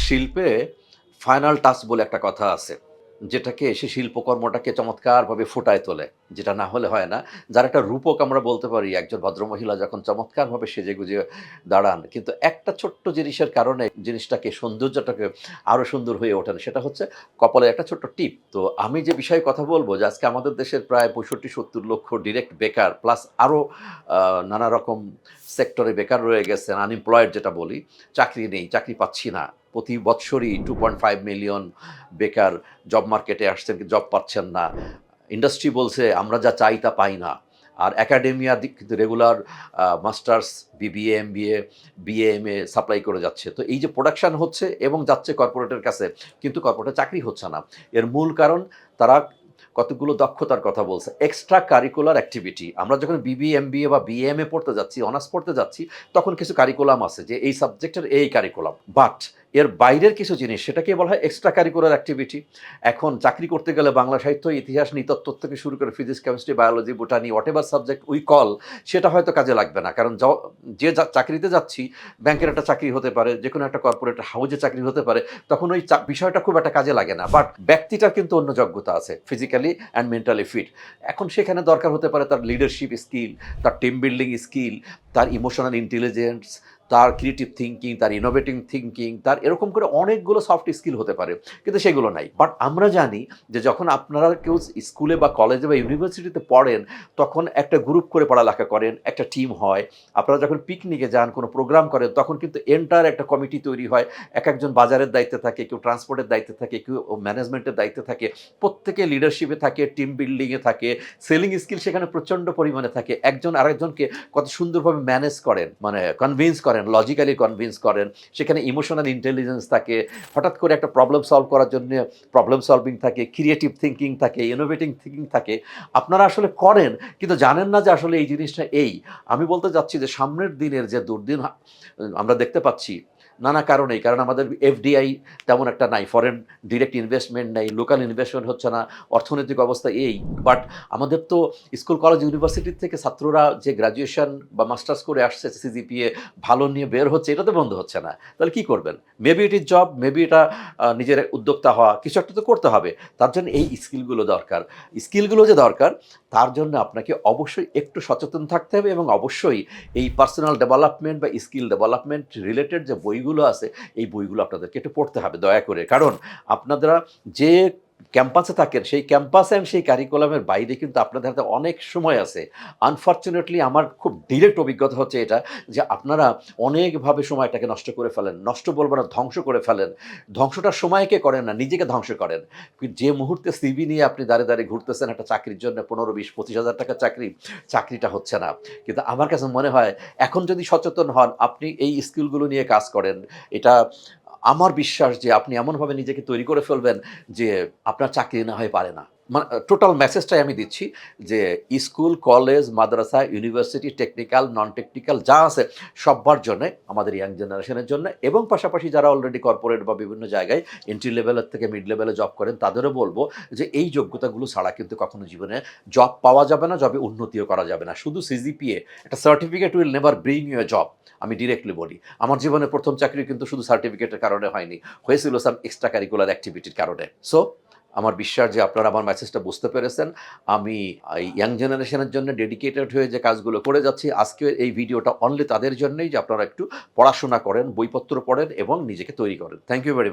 শিল্পে final touch বলে একটা কথা আছে। যেটাকে সে শিল্পকর্মটাকে চমৎকারভাবে ফুটায় তোলে। যেটা না হলে হয় না। যার একটা রূপক আমরা বলতে পারি একজন ভদ্রমহিলা যখন চমৎকারভাবে সেজেগুজে দাঁড়ান। কিন্তু একটা ছোট্ট জিনিসের কারণে জিনিসটাকে সৌন্দর্যটাকে আরো সুন্দর হয়ে ওঠেন। সেটা হচ্ছে কপালের একটা ছোট্ট টিপ। তো আমি যে বিষয়ে কথা বলব যে আজকে আমাদের দেশের প্রায় ৬৫-৭০ লক্ষ ডিরেক্ট বেকার প্লাস আরো নানা রকম সেক্টরে বেকার রয়ে গেছেন, আনএমপ্লয়েড যেটা বলি। চাকরি নেই, চাকরি পাচ্ছি না। প্রতি বৎসরই 2.5 মিলিয়ন বেকার জব মার্কেটে আসছেন, কিন্তু জব পাচ্ছেন না। ইন্ডাস্ট্রি বলছে আমরা যা চাই তা পাই না। আর একাডেমিয়া কিন্তু regular masters, BBA, MBA, BA, MA supply করে যাচ্ছে। তো এই যে প্রোডাকশন হচ্ছে এবং যাচ্ছে কর্পোরেটের কাছে, কিন্তু কর্পোরেটে চাকরি হচ্ছে না। এর মূল কারণ তারা কতগুলো দক্ষতার কথা বলছে। Extra curricular activity. আমরা যখন বিবিএ, এমবিএ বা বিএমএ পড়তে যাচ্ছি, অনার্স পড়তে যাচ্ছি, তখন কিছু কারিকুলাম আছে যে এই সাবজেক্টের এই কারিকুলাম। বাট এর বাইরের কিছু জিনিস সেটাকে বলা হয় এক্সট্রা কারিকুলার অ্যাক্টিভিটি। এখন চাকরি করতে গেলে বাংলা সাহিত্য, ইতিহাস, নৃতত্ত্ব থেকে শুরু করে physics, chemistry, biology, botany whatever subject we call, সেটা হয়তো কাজে লাগবে না। কারণ যে চাকরিতে যাচ্ছি, ব্যাংকের একটা চাকরি হতে পারে, যেকোনো একটা কর্পোরেট হাউজে চাকরি হতে পারে, তখন ওই বিষয়টা খুব একটা কাজে লাগে না। বাট ব্যক্তিটার কিন্তু অন্য যোগ্যতা আছে, ফিজিক্যালি অ্যান্ড মেন্টালি ফিট। এখন সেখানে দরকার হতে পারে তার লিডারশিপ স্কিল, তার টিম বিল্ডিং স্কিল, তার ইমোশনাল ইন্টেলিজেন্স, তার ক্রিয়েটিভ থিঙ্কিং, তার ইনোভেটিভ থিঙ্কিং, তার এরকম করে অনেকগুলো সফট স্কিল হতে পারে। কিন্তু সেগুলো নাই। বাট আমরা জানি যে যখন আপনারা কেউ স্কুলে বা কলেজে বা ইউনিভার্সিটিতে পড়েন, তখন একটা গ্রুপ করে পড়ালেখা করেন, একটা টিম হয়। আপনারা যখন পিকনিকে যান, কোনো প্রোগ্রাম করেন, তখন কিন্তু এন্টায়ার একটা কমিটি তৈরি হয়। একেকজন বাজারের দায়িত্বে থাকে, কেউ ট্রান্সপোর্টের দায়িত্বে থাকে, কেউ ম্যানেজমেন্টের দায়িত্বে থাকে। প্রত্যেকে লিডারশিপে থাকে, টিম বিল্ডিংয়ে থাকে, সেলিং স্কিল সেখানে প্রচণ্ড পরিমাণে থাকে। একজন আরেকজনকে কত সুন্দরভাবে ম্যানেজ করেন, মানে কনভিন্স করেন, লজিক্যালি কনভিন্স করেন। সেখানে ইমোশনাল ইন্টেলিজেন্স থাকে। হঠাৎ করে একটা প্রবলেম সলভ করার জন্য প্রবলেম সলভিং থাকে, ক্রিয়েটিভ থিঙ্কিং থাকে, ইনোভেটিং থিঙ্কিং থাকে। আপনারা আসলে করেন, কিন্তু জানেন না যে আসলে এই জিনিসটা এই। আমি বলতে চাচ্ছি যে সামনের দিনের যে দুর্দিন আমরা দেখতে পাচ্ছি নানা কারণেই। কারণ আমাদের এফডিআই তেমন একটা নাই, ফরেন ডিরেক্ট ইনভেস্টমেন্ট নাই, লোকাল ইনভেস্টমেন্ট হচ্ছে না, অর্থনৈতিক অবস্থা এই। বাট আমাদের তো স্কুল, কলেজ, ইউনিভার্সিটির থেকে ছাত্ররা যে গ্র্যাজুয়েশন বা মাস্টার্স করে আসছে, সিজিপিএ ভালো নিয়ে বের হচ্ছে, এটা তো বন্ধ হচ্ছে না। তাহলে কি করবেন? Maybe it is job, maybe এটা নিজের উদ্যোক্তা হওয়া, কিছু একটা তো করতে হবে। তার জন্য এই স্কিলগুলো দরকার। স্কিলগুলো যে দরকার, তার জন্য আপনাকে অবশ্যই একটু সচেতন থাকতে হবে এবং অবশ্যই এই পার্সোনাল ডেভেলপমেন্ট বা স্কিল ডেভেলপমেন্ট রিলেটেড যে বইগুলো আছে, এই বইগুলো আপনাদেরকে একটু পড়তে হবে দয়া করে। কারণ আপনারা যে ক্যাম্পাসে থাকেন, সেই ক্যাম্পাস অ্যান্ড সেই কারিকুলামের বাইরে কিন্তু আপনাদের হাতে অনেক সময় আছে। আনফরচুনেটলি আমার খুব ডিরেক্ট অভিজ্ঞতা হচ্ছে এটা, যে আপনারা অনেকভাবে সময়টাকে নষ্ট করে ফেলেন। নষ্ট বলব না, ধ্বংস করে ফেলেন। ধ্বংসটা সময়কে করেন না, নিজেকে ধ্বংস করেন। যে মুহূর্তে সিভি নিয়ে আপনি দাঁড়িয়ে, দাঁড়িয়ে ঘুরতেছেন একটা চাকরির জন্য, ১৫, ২০, ২৫,০০০ টাকার চাকরি, চাকরিটা হচ্ছে না। কিন্তু আমার কাছে মনে হয় এখন যদি সচেতন হন, আপনি এই স্কিলগুলো নিয়ে কাজ করেন, এটা আমার বিশ্বাস যে আপনি এমনভাবে নিজেকে তৈরি করে ফেলবেন যে আপনার চাকরি না হয়ে পারে না। টোটাল মেসেজটাই আমি দিচ্ছি যে স্কুল, কলেজ, মাদ্রাসা, ইউনিভার্সিটি, টেকনিক্যাল, নন টেকনিক্যাল যা আছে সব্বার জন্যে, আমাদের ইয়াং জেনারেশনের জন্য এবং পাশাপাশি যারা অলরেডি কর্পোরেট বা বিভিন্ন জায়গায় এন্ট্রি লেভেলের থেকে মিড লেভেলে জব করেন, তাদেরও বলব যে এই যোগ্যতাগুলো ছাড়া কিন্তু কখনো জীবনে জব পাওয়া যাবে না, জবে উন্নতিও করা যাবে না। শুধু সিজিপিএ, একটা certificate will never bring you a job. আমি ডিরেক্টলি বলি। আমার জীবনের ১ম চাকরি কিন্তু শুধু সার্টিফিকেটের কারণে হয়নি। হয়েছিল সাম এক্সট্রা কারিকুলার অ্যাক্টিভিটির কারণে। সো আমার বিশ্বাস যে আপনারা আমার মেসেজটা বুঝতে পেরেছেন। আমি এই ইয়াং জেনারেশনের জন্য ডেডিকেটেড হয়ে যে কাজগুলো করে যাচ্ছি, আজকের এই ভিডিওটা অনলি তাদের জন্যই যে আপনারা একটু পড়াশোনা করেন, বইপত্র পড়েন এবং নিজেকে তৈরি করেন। Thank you very much.